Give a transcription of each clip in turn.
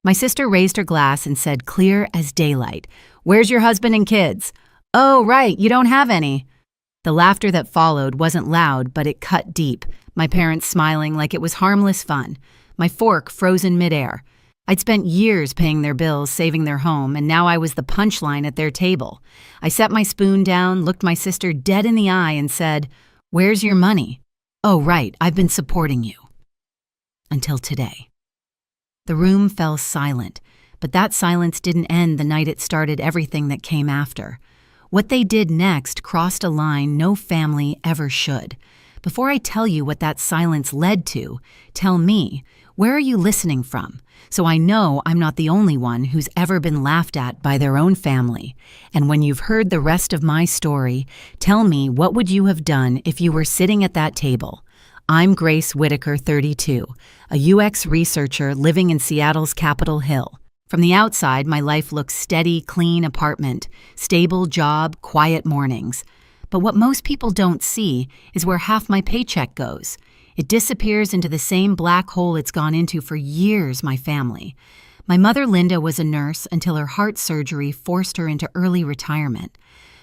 My sister raised her glass and said, clear as daylight, "Where's your husband and kids?" "Oh, right, you don't have any." The laughter that followed wasn't loud, but it cut deep, my parents smiling like it was harmless fun, my fork frozen midair. I'd spent years paying their bills, saving their home, and now I was the punchline at their table. I set my spoon down, looked my sister dead in the eye, and said, "Where's your money?" "Oh, right, I've been supporting you." Until today. The room fell silent, but that silence didn't end the night it started everything that came after. What they did next crossed a line no family ever should. Before I tell you what that silence led to, tell me, where are you listening from? So I know I'm not the only one who's ever been laughed at by their own family. And when you've heard the rest of my story, tell me, what would you have done if you were sitting at that table? I'm Grace Whitaker, 32, a UX researcher living in Seattle's Capitol Hill. From the outside, my life looks steady, clean apartment, stable job, quiet mornings. But what most people don't see is where half my paycheck goes. It disappears into the same black hole it's gone into for years, my family. My mother, Linda, was a nurse until her heart surgery forced her into early retirement.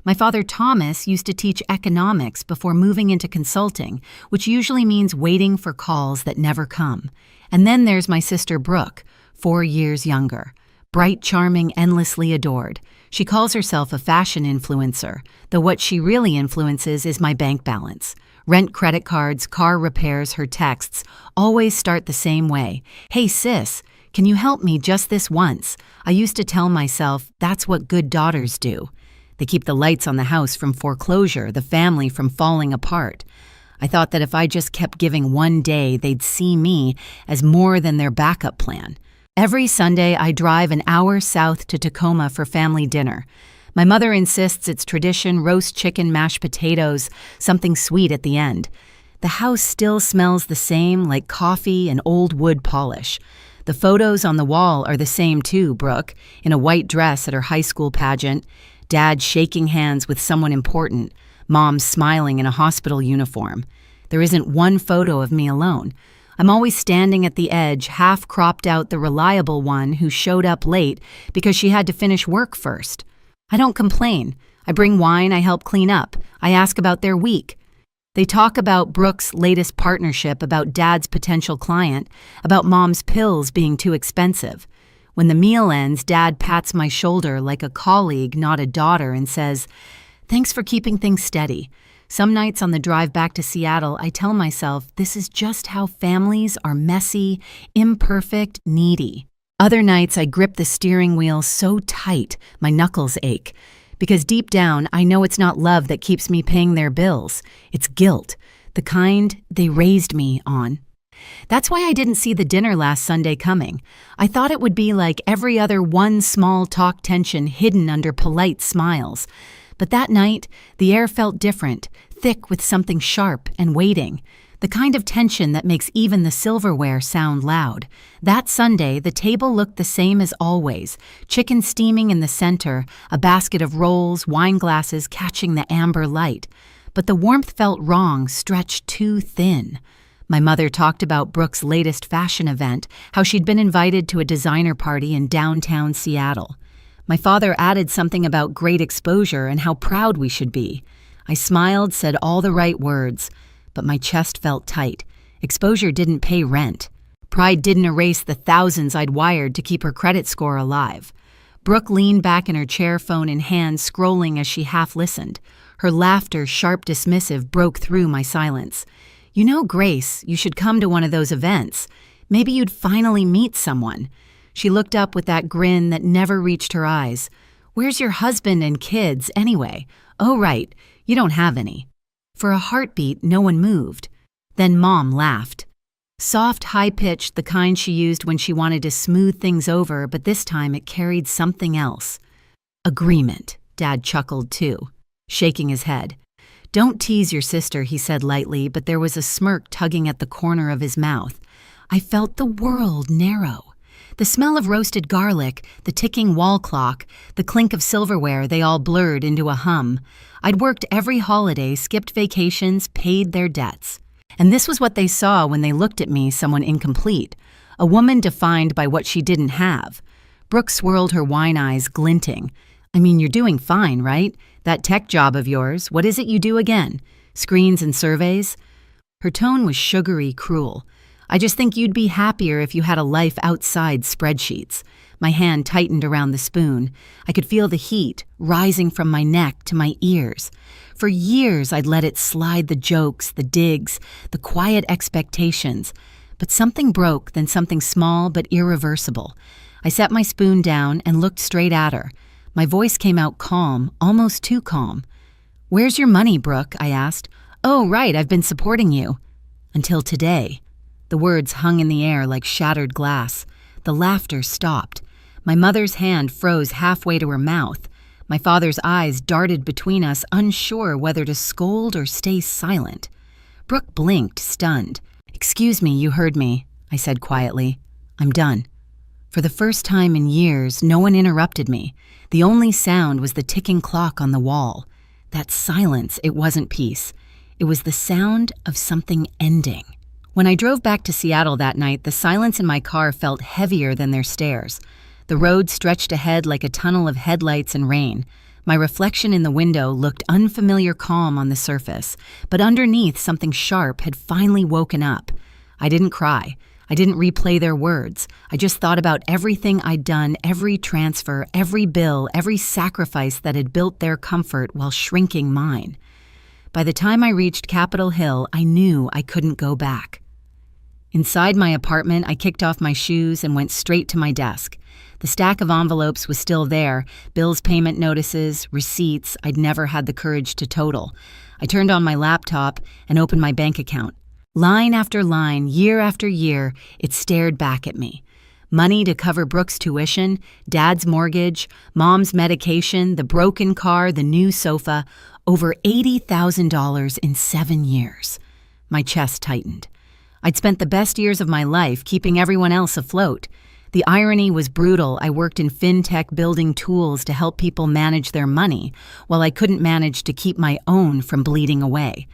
My father, Thomas, used to teach economics before moving into consulting, which usually means waiting for calls that never come. And then there's my sister, Brooke, 4 years younger. Bright, charming, endlessly adored. She calls herself a fashion influencer, though what she really influences is my bank balance. Rent, credit cards, car repairs, her texts always start the same way. "Hey sis, can you help me just this once?" I used to tell myself that's what good daughters do. They keep the lights on the house from foreclosure, the family from falling apart. I thought that if I just kept giving one day, they'd see me as more than their backup plan. Every Sunday, I drive an hour south to Tacoma for family dinner. My mother insists it's tradition: roast chicken, mashed potatoes, something sweet at the end. The house still smells the same, like coffee and old wood polish. The photos on the wall are the same too: Brooke, in a white dress at her high school pageant, Dad shaking hands with someone important, Mom smiling in a hospital uniform. There isn't one photo of me alone. I'm always standing at the edge, half cropped out, the reliable one who showed up late because she had to finish work first. I don't complain. I bring wine, I help clean up. I ask about their week. They talk about Brooke's latest partnership, about Dad's potential client, about Mom's pills being too expensive. When the meal ends, Dad pats my shoulder like a colleague, not a daughter, and says, "Thanks for keeping things steady." Some nights on the drive back to Seattle, I tell myself this is just how families are: messy, imperfect, needy. Other nights I grip the steering wheel so tight my knuckles ache, because deep down I know it's not love that keeps me paying their bills. It's guilt, the kind they raised me on. That's why I didn't see the dinner last Sunday coming. I thought it would be like every other one small talk tension hidden under polite smiles. But that night, the air felt different, thick with something sharp and waiting, the kind of tension that makes even the silverware sound loud. That Sunday, the table looked the same as always: chicken steaming in the center, a basket of rolls, wine glasses catching the amber light. But the warmth felt wrong, stretched too thin. My mother talked about Brooke's latest fashion event, how she'd been invited to a designer party in downtown Seattle. My father added something about great exposure and how proud we should be. I smiled, said all the right words, but my chest felt tight. Exposure didn't pay rent. Pride didn't erase the thousands I'd wired to keep her credit score alive. Brooke leaned back in her chair, phone in hand, scrolling as she half listened. Her laughter, sharp, dismissive, broke through my silence. "You know, Grace, you should come to one of those events. Maybe you'd finally meet someone." She looked up with that grin that never reached her eyes. "Where's your husband and kids, anyway?" "Oh, right, you don't have any." For a heartbeat, no one moved. Then Mom laughed. Soft, high-pitched, the kind she used when she wanted to smooth things over, but this time it carried something else. "Agreement," Dad chuckled too, shaking his head. "Don't tease your sister," he said lightly, but there was a smirk tugging at the corner of his mouth. I felt the world narrow. The smell of roasted garlic, the ticking wall clock, the clink of silverware, they all blurred into a hum. I'd worked every holiday, skipped vacations, paid their debts. And this was what they saw when they looked at me, someone incomplete. a woman defined by what she didn't have. Brooke swirled her wine eyes, glinting. I mean, you're doing fine, right? That tech job of yours, what is it you do again? Screens and surveys? Her tone was sugary, cruel. I just think you'd be happier if you had a life outside spreadsheets. My hand tightened around the spoon. I could feel the heat rising from my neck to my ears. For years, I'd let it slide, the jokes, the digs, the quiet expectations. But something broke, then something small but irreversible. I set my spoon down and looked straight at her. My voice came out calm, almost too calm. "Where's your money, Brooke?" I asked. "Oh, right, I've been supporting you." "Until today." The words hung in the air like shattered glass. The laughter stopped. My mother's hand froze halfway to her mouth. My father's eyes darted between us, unsure whether to scold or stay silent. Brooke blinked, stunned. "Excuse me, you heard me," I said quietly. "I'm done." For the first time in years, no one interrupted me. The only sound was the ticking clock on the wall. That silence, it wasn't peace. It was the sound of something ending. When I drove back to Seattle that night, the silence in my car felt heavier than their stares. The road stretched ahead like a tunnel of headlights and rain. My reflection in the window looked unfamiliar calm on the surface, but underneath something sharp had finally woken up. I didn't cry. I didn't replay their words. I just thought about everything I'd done, every transfer, every bill, every sacrifice that had built their comfort while shrinking mine. By the time I reached Capitol Hill, I knew I couldn't go back. Inside my apartment, I kicked off my shoes and went straight to my desk. The stack of envelopes was still there, bills, payment notices, receipts I'd never had the courage to total. I turned on my laptop and opened my bank account. Line after line, year after year, it stared back at me. Money to cover Brooke's tuition, Dad's mortgage, Mom's medication, the broken car, the new sofa, over $80,000 in 7 years. My chest tightened. I'd spent the best years of my life keeping everyone else afloat. The irony was brutal. I worked in fintech building tools to help people manage their money, while I couldn't manage to keep my own from bleeding away.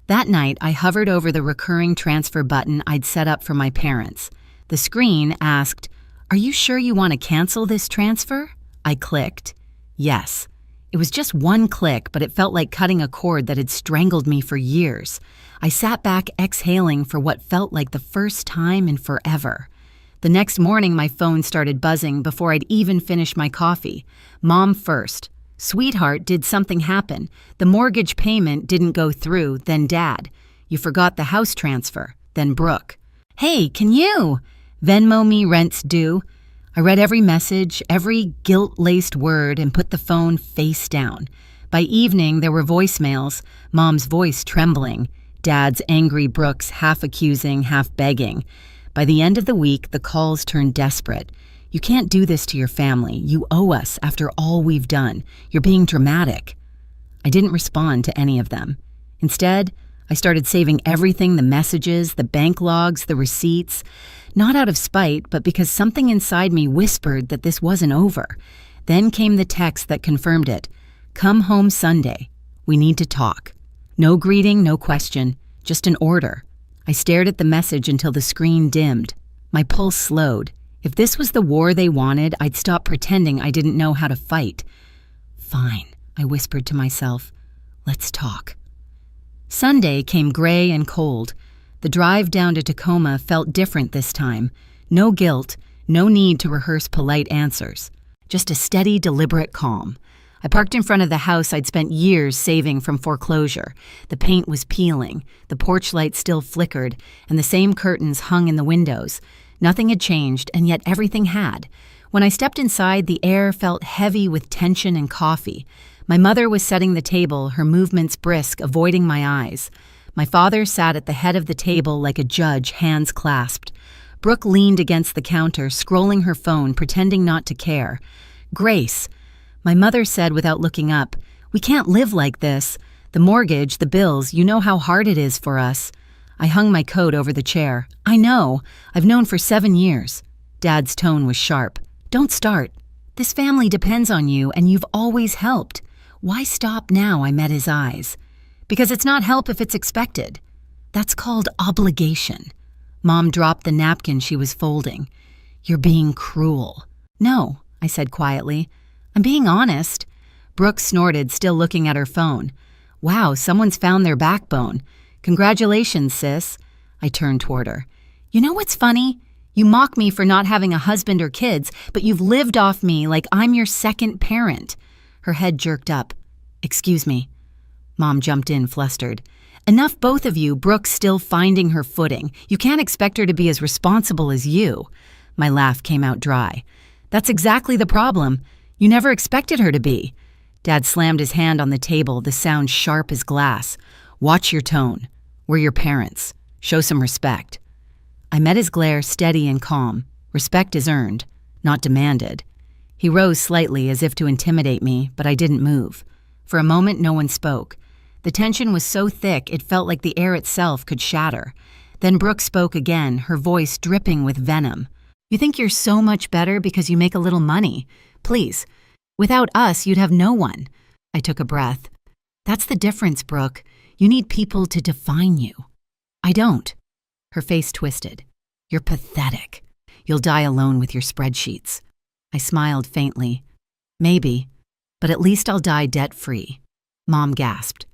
That night, I hovered over the recurring transfer button I'd set up for my parents. The screen asked, "Are you sure you want to cancel this transfer?" I clicked, yes. It was just one click, but it felt like cutting a cord that had strangled me for years. I sat back exhaling for what felt like the first time in forever. The next morning, my phone started buzzing before I'd even finished my coffee. Mom first. "Sweetheart, did something happen? The mortgage payment didn't go through." Then Dad. "You forgot the house transfer." Then Brooke. "Hey, can you Venmo me rent's due?" I read every message, every guilt-laced word, and put the phone face down. By evening, there were voicemails, Mom's voice trembling, Dad's angry, Brooke's half accusing, half begging. By the end of the week, the calls turned desperate. "You can't do this to your family. You owe us after all we've done. You're being dramatic." I didn't respond to any of them. Instead, I started saving everything, the messages, the bank logs, the receipts, not out of spite, but because something inside me whispered that this wasn't over. Then came the text that confirmed it. "Come home Sunday. We need to talk." No greeting, no question, just an order. I stared at the message until the screen dimmed. My pulse slowed. If this was the war they wanted, I'd stop pretending I didn't know how to fight. "Fine," I whispered to myself. "Let's talk." Sunday came gray and cold. The drive down to Tacoma felt different this time. No guilt, no need to rehearse polite answers. Just a steady, deliberate calm. I parked in front of the house I'd spent years saving from foreclosure. The paint was peeling, the porch light still flickered, and the same curtains hung in the windows. Nothing had changed, and yet everything had. When I stepped inside, the air felt heavy with tension and coffee. My mother was setting the table, her movements brisk, avoiding my eyes. My father sat at the head of the table like a judge, hands clasped. Brooke leaned against the counter, scrolling her phone, pretending not to care. "Grace," my mother said without looking up, "we can't live like this. The mortgage, the bills, you know how hard it is for us." I hung my coat over the chair. "I know. I've known for 7 years. Dad's tone was sharp. "Don't start. This family depends on you, and you've always helped. Why stop now?" I met his eyes. "Because it's not help if it's expected. That's called obligation." Mom dropped the napkin she was folding. "You're being cruel." "No," I said quietly. "I'm being honest." Brooke snorted, still looking at her phone. "Wow, someone's found their backbone. Congratulations, sis." I turned toward her. "You know what's funny? You mock me for not having a husband or kids, but you've lived off me like I'm your second parent." Her head jerked up. "Excuse me." Mom jumped in, flustered. "Enough, both of you. Brooke's still finding her footing. You can't expect her to be as responsible as you." My laugh came out dry. "That's exactly the problem. You never expected her to be." Dad slammed his hand on the table, the sound sharp as glass. "Watch your tone. We're your parents. Show some respect." I met his glare, steady and calm. Respect is earned, not demanded. He rose slightly as if to intimidate me, but I didn't move. For a moment, no one spoke. The tension was so thick it felt like the air itself could shatter. Then Brooke spoke again, her voice dripping with venom. "You think you're so much better because you make a little money. Please. Without us, you'd have no one." I took a breath. "That's the difference, Brooke. You need people to define you." "I don't." Her face twisted. "You're pathetic. You'll die alone with your spreadsheets." I smiled faintly. "Maybe, but at least I'll die debt-free." Mom gasped.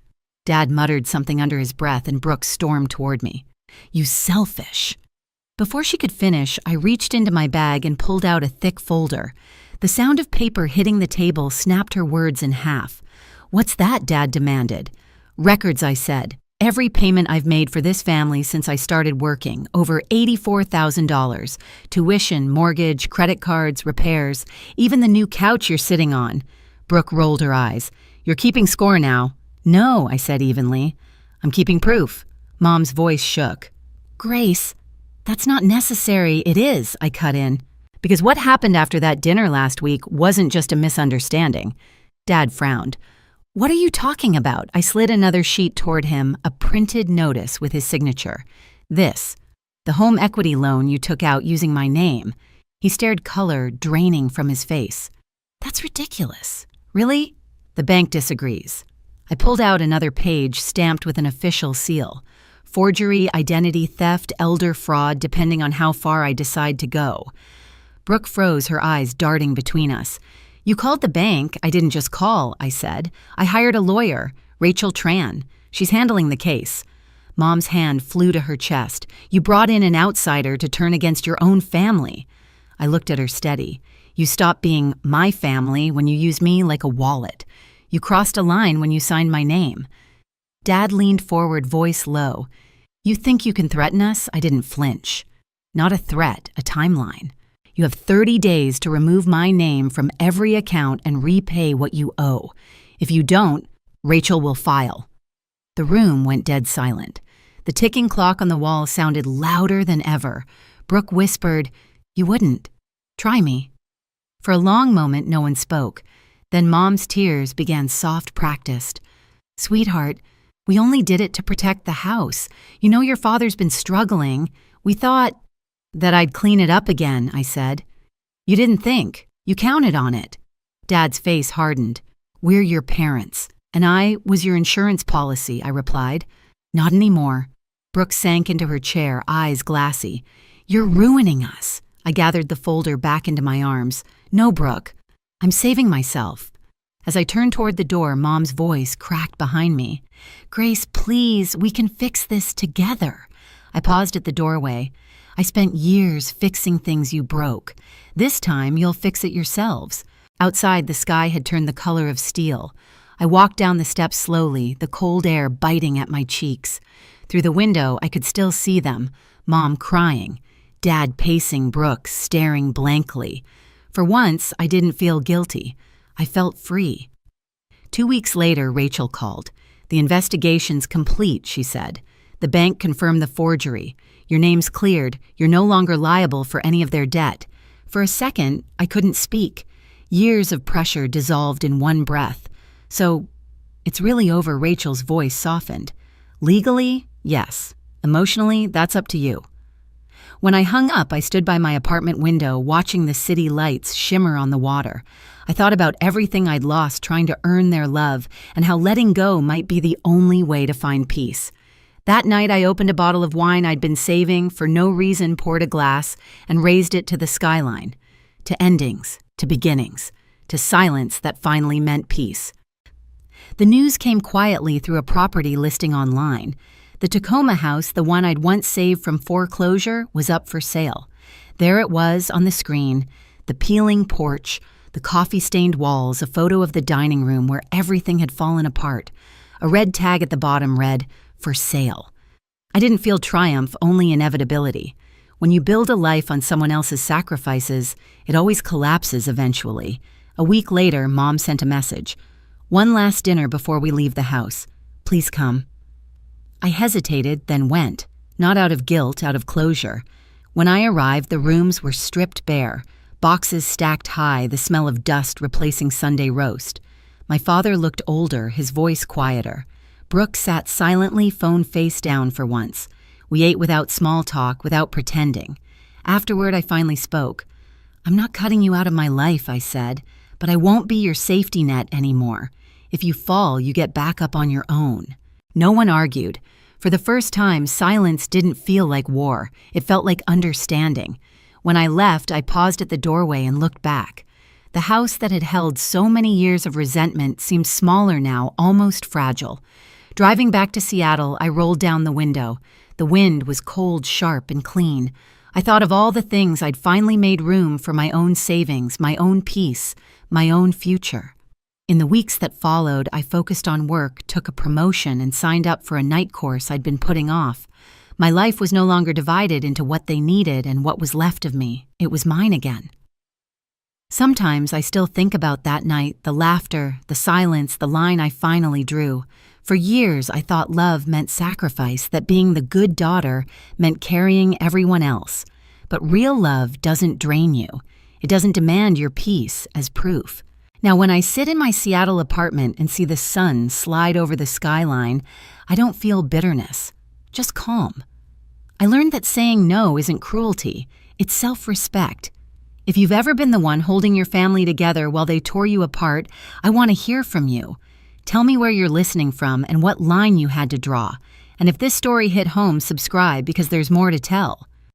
Dad muttered something under his breath and Brooke stormed toward me. "You selfish." Before she could finish, I reached into my bag and pulled out a thick folder. The sound of paper hitting the table snapped her words in half. "What's that?" Dad demanded. "Records," I said. "Every payment I've made for this family since I started working, over $84,000. Tuition, mortgage, credit cards, repairs, even the new couch you're sitting on." Brooke rolled her eyes. "You're keeping score now." "No," I said evenly. "I'm keeping proof." Mom's voice shook. "Grace, that's not necessary." "It is," I cut in. "Because what happened after that dinner last week wasn't just a misunderstanding." Dad frowned. "What are you talking about?" I slid another sheet toward him, a printed notice with his signature. "This. The home equity loan you took out using my name." He stared, color draining from his face. "That's ridiculous." "Really?" "The bank disagrees." I pulled out another page stamped with an official seal. "Forgery, identity theft, elder fraud, depending on how far I decide to go." Brooke froze, her eyes darting between us. "You called the bank." "I didn't just call," I said. "I hired a lawyer, Rachel Tran. She's handling the case." Mom's hand flew to her chest. "You brought in an outsider to turn against your own family." I looked at her steady. "You stopped being my family when you used me like a wallet. You crossed a line when you signed my name." Dad leaned forward, voice low. "You think you can threaten us?" I didn't flinch. "Not a threat, a timeline. You have 30 days to remove my name from every account and repay what you owe. If you don't, Rachel will file." The room went dead silent. The ticking clock on the wall sounded louder than ever. Brooke whispered, "You wouldn't. Try me." For a long moment, no one spoke. Then Mom's tears began soft practiced. "Sweetheart, we only did it to protect the house. You know your father's been struggling. We thought—" "That I'd clean it up again," I said. "You didn't think. You counted on it." Dad's face hardened. "We're your parents, and I was your insurance policy," I replied. "Not anymore." Brooke sank into her chair, eyes glassy. "You're ruining us." I gathered the folder back into my arms. "No, Brooke. I'm saving myself." As I turned toward the door, Mom's voice cracked behind me. "Grace, please, we can fix this together." I paused at the doorway. "I spent years fixing things you broke. This time, you'll fix it yourselves." Outside, the sky had turned the color of steel. I walked down the steps slowly, the cold air biting at my cheeks. Through the window, I could still see them, Mom crying, Dad pacing Brooke, staring blankly. For once, I didn't feel guilty. I felt free. 2 weeks later, Rachel called. "The investigation's complete," she said. "The bank confirmed the forgery. Your name's cleared. You're no longer liable for any of their debt." For a second, I couldn't speak. Years of pressure dissolved in one breath. "So, it's really over." Rachel's voice softened. "Legally, yes. Emotionally, that's up to you." When I hung up, I stood by my apartment window, watching the city lights shimmer on the water. I thought about everything I'd lost trying to earn their love and how letting go might be the only way to find peace. That night, I opened a bottle of wine I'd been saving, for no reason poured a glass, and raised it to the skyline. To endings, to beginnings, to silence that finally meant peace. The news came quietly through a property listing online. The Tacoma house, the one I'd once saved from foreclosure, was up for sale. There it was on the screen, the peeling porch, the coffee-stained walls, a photo of the dining room where everything had fallen apart. A red tag at the bottom read, "For sale." I didn't feel triumph, only inevitability. When you build a life on someone else's sacrifices, it always collapses eventually. A week later, Mom sent a message. "One last dinner before we leave the house. Please come." I hesitated, then went. Not out of guilt, out of closure. When I arrived, the rooms were stripped bare. Boxes stacked high, the smell of dust replacing Sunday roast. My father looked older, his voice quieter. Brooke sat silently, phone face down for once. We ate without small talk, without pretending. Afterward, I finally spoke. "I'm not cutting you out of my life," I said, "but I won't be your safety net anymore. If you fall, you get back up on your own." No one argued. For the first time, silence didn't feel like war. It felt like understanding. When I left, I paused at the doorway and looked back. The house that had held so many years of resentment seemed smaller now, almost fragile. Driving back to Seattle, I rolled down the window. The wind was cold, sharp, and clean. I thought of all the things I'd finally made room for: my own savings, my own peace, my own future. In the weeks that followed, I focused on work, took a promotion, and signed up for a night course I'd been putting off. My life was no longer divided into what they needed and what was left of me. It was mine again. Sometimes I still think about that night, the laughter, the silence, the line I finally drew. For years, I thought love meant sacrifice, that being the good daughter meant carrying everyone else. But real love doesn't drain you. It doesn't demand your peace as proof. Now, when I sit in my Seattle apartment and see the sun slide over the skyline, I don't feel bitterness, just calm. I learned that saying no isn't cruelty, it's self-respect. If you've ever been the one holding your family together while they tore you apart, I want to hear from you. Tell me where you're listening from and what line you had to draw. And if this story hit home, subscribe because there's more to tell.